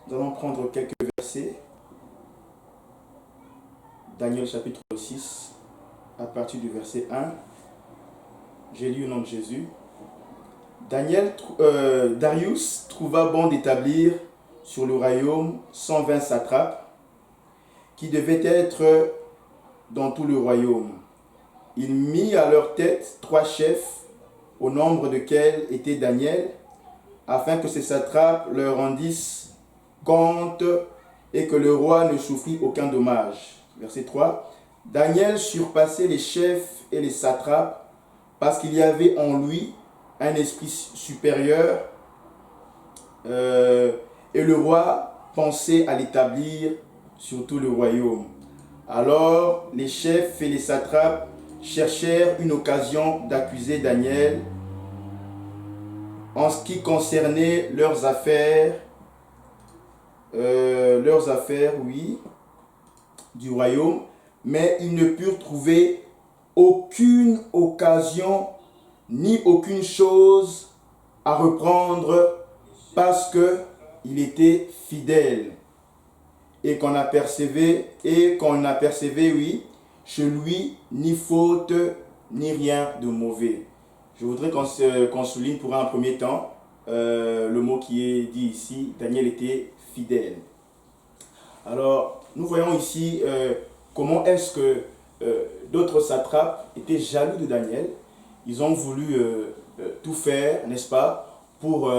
Nous allons prendre quelques versets. Daniel chapitre 6, à partir du verset 1. J'ai lu au nom de Jésus. Darius trouva bon d'établir sur le royaume 120 satrapes qui devaient être dans tout le royaume. Il mit à leur tête 3 chefs, au nombre desquels était Daniel, afin que ces satrapes leur rendissent compte et que le roi ne souffrit aucun dommage. Verset 3. Daniel surpassait les chefs et les satrapes parce qu'il y avait en lui un esprit supérieur et le roi pensait à l'établir sur tout le royaume. Alors les chefs et les satrapes cherchèrent une occasion d'accuser Daniel en ce qui concernait leurs affaires, du royaume, mais ils ne purent trouver aucune occasion ni aucune chose à reprendre parce qu'il était fidèle et qu'on apercevait, chez lui ni faute ni rien de mauvais. Je voudrais qu'on souligne pour un premier temps le mot qui est dit ici, Daniel était fidèle. Alors, nous voyons ici comment est-ce que d'autres satrapes étaient jaloux de Daniel. Ils ont voulu tout faire, n'est-ce pas, pour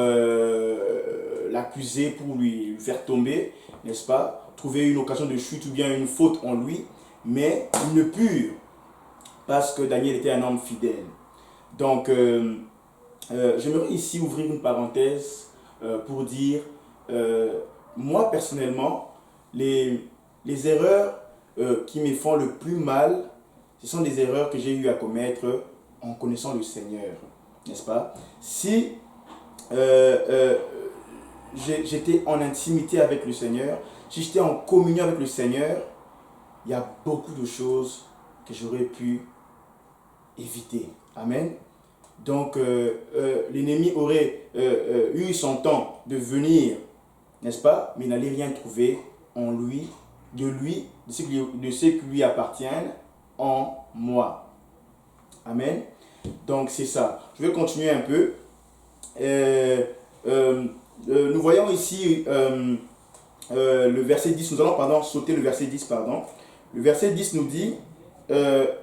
l'accuser, pour lui faire tomber, n'est-ce pas, trouver une occasion de chute ou bien une faute en lui, mais ils ne purent, parce que Daniel était un homme fidèle. Donc, j'aimerais ici ouvrir une parenthèse pour dire, moi personnellement, les erreurs qui me font le plus mal, ce sont des erreurs que j'ai eu à commettre en connaissant le Seigneur, n'est-ce pas? Si j'étais en intimité avec le Seigneur, si j'étais en communion avec le Seigneur, il y a beaucoup de choses que j'aurais pu éviter. Amen. Donc, l'ennemi aurait eu son temps de venir, n'est-ce pas? Mais il n'allait rien trouver en lui, de ce qui lui appartient en moi. Amen. Donc, c'est ça. Je vais continuer un peu. Nous voyons ici le verset 10. Nous allons sauter le verset 10. Le verset 10 nous dit,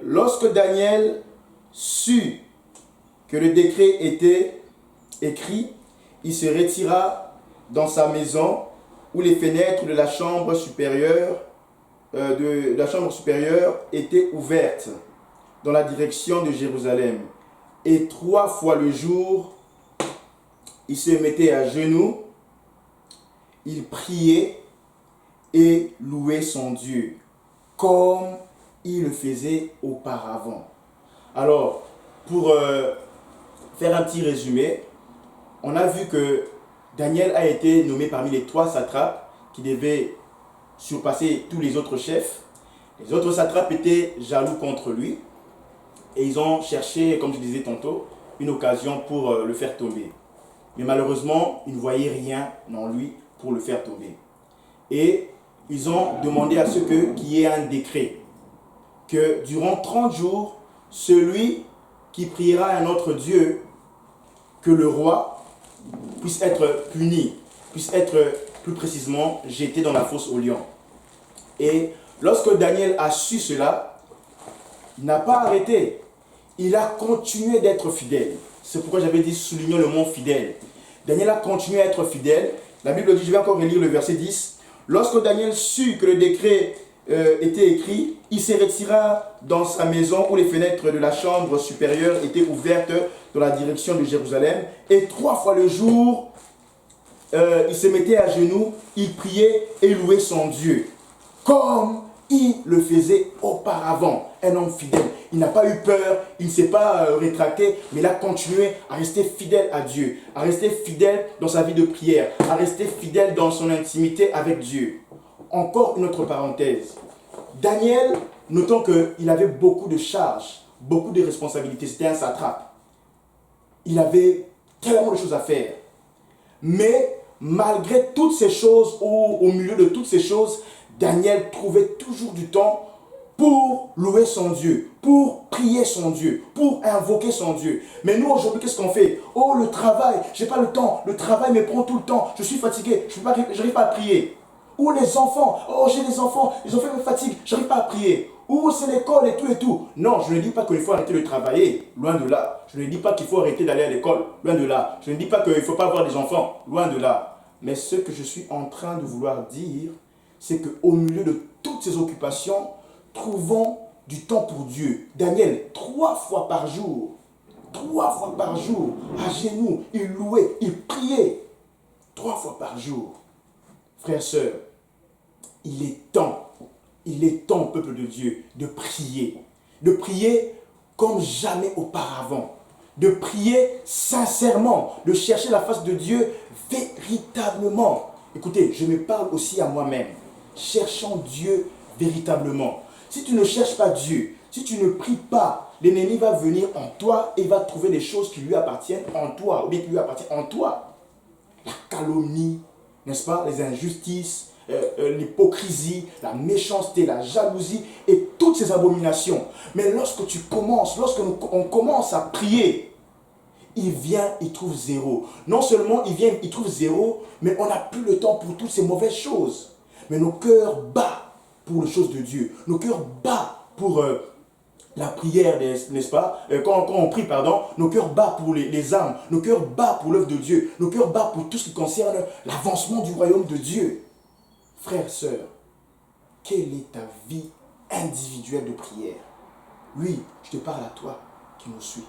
lorsque Daniel sut que le décret était écrit, il se retira dans sa maison où les fenêtres de la chambre supérieure étaient ouvertes dans la direction de Jérusalem. Et 3 fois le jour, il se mettait à genoux, il priait et louait son Dieu, comme il le faisait auparavant. Alors, pour faire un petit résumé, on a vu que Daniel a été nommé parmi les 3 satrapes qui devaient surpasser tous les autres chefs. Les autres satrapes étaient jaloux contre lui et ils ont cherché, comme je disais tantôt, une occasion pour le faire tomber. Mais malheureusement, ils ne voyaient rien en lui pour le faire tomber. Et ils ont demandé à ce qu'il y ait un décret que durant 30 jours, celui qui priera à un autre Dieu, que le roi puisse être puni, puisse être plus précisément jeté dans la fosse aux lions. Et lorsque Daniel a su cela, il n'a pas arrêté. Il a continué d'être fidèle. C'est pourquoi j'avais dit, soulignons le mot fidèle. Daniel a continué à être fidèle. La Bible dit, je vais encore relire le verset 10. Lorsque Daniel sut que le décret était écrit, il se retira dans sa maison où les fenêtres de la chambre supérieure étaient ouvertes dans la direction de Jérusalem. Et 3 fois le jour, il se mettait à genoux, il priait et louait son Dieu, comme il le faisait auparavant. Un homme fidèle. Il n'a pas eu peur, il ne s'est pas rétracté, mais il a continué à rester fidèle à Dieu, à rester fidèle dans sa vie de prière, à rester fidèle dans son intimité avec Dieu. Encore une autre parenthèse. Daniel, notons qu'il avait beaucoup de charges, beaucoup de responsabilités. C'était un satrape. Il avait tellement de choses à faire. Mais malgré toutes ces choses, ou au milieu de toutes ces choses, Daniel trouvait toujours du temps pour louer son Dieu, pour prier son Dieu, pour invoquer son Dieu. Mais nous, aujourd'hui, qu'est-ce qu'on fait? Oh, le travail, j'ai pas le temps. Le travail me prend tout le temps. Je suis fatigué, je n'arrive pas à prier. Ou les enfants, oh, j'ai des enfants, les enfants me fatiguent, je n'arrive pas à prier. Ou c'est l'école et tout et tout. Non, je ne dis pas qu'il faut arrêter de travailler, loin de là. Je ne dis pas qu'il faut arrêter d'aller à l'école, loin de là. Je ne dis pas qu'il ne faut pas avoir des enfants, loin de là. Mais ce que je suis en train de vouloir dire, c'est qu'au milieu de toutes ces occupations, trouvons du temps pour Dieu. Daniel, 3 fois par jour, à genoux, il louait, il priait. 3 fois par jour. Frères, sœurs, il est temps, au peuple de Dieu, de prier comme jamais auparavant, de prier sincèrement, de chercher la face de Dieu véritablement. Écoutez, je me parle aussi à moi-même. Cherchons Dieu véritablement. Si tu ne cherches pas Dieu, si tu ne pries pas, l'ennemi va venir en toi et va trouver des choses qui lui appartiennent en toi, ou bien qui lui appartiennent en toi. La calomnie, n'est-ce pas, les injustices, l'hypocrisie, la méchanceté, la jalousie et toutes ces abominations. Mais lorsque on commence à prier, il vient, il trouve zéro. Non seulement il vient, il trouve zéro, mais on n'a plus le temps pour toutes ces mauvaises choses. Mais nos cœurs battent pour les choses de Dieu. Nos cœurs battent pour la prière, n'est-ce pas? Quand on prie, pardon, nos cœurs battent pour les âmes. Nos cœurs battent pour l'œuvre de Dieu. Nos cœurs battent pour tout ce qui concerne l'avancement du royaume de Dieu. Frères, sœurs, quelle est ta vie individuelle de prière? Oui, je te parle à toi qui nous suis.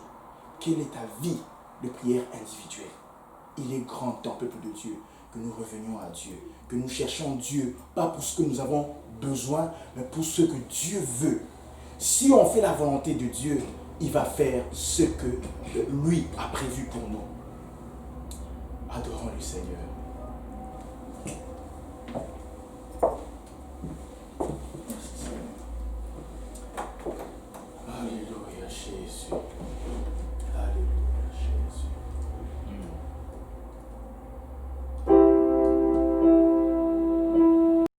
Quelle est ta vie de prière individuelle? Il est grand temps, peuple de Dieu, que nous revenions à Dieu, que nous cherchions Dieu, pas pour ce que nous avons besoin, mais pour ce que Dieu veut. Si on fait la volonté de Dieu, il va faire ce que lui a prévu pour nous. Adorons le Seigneur.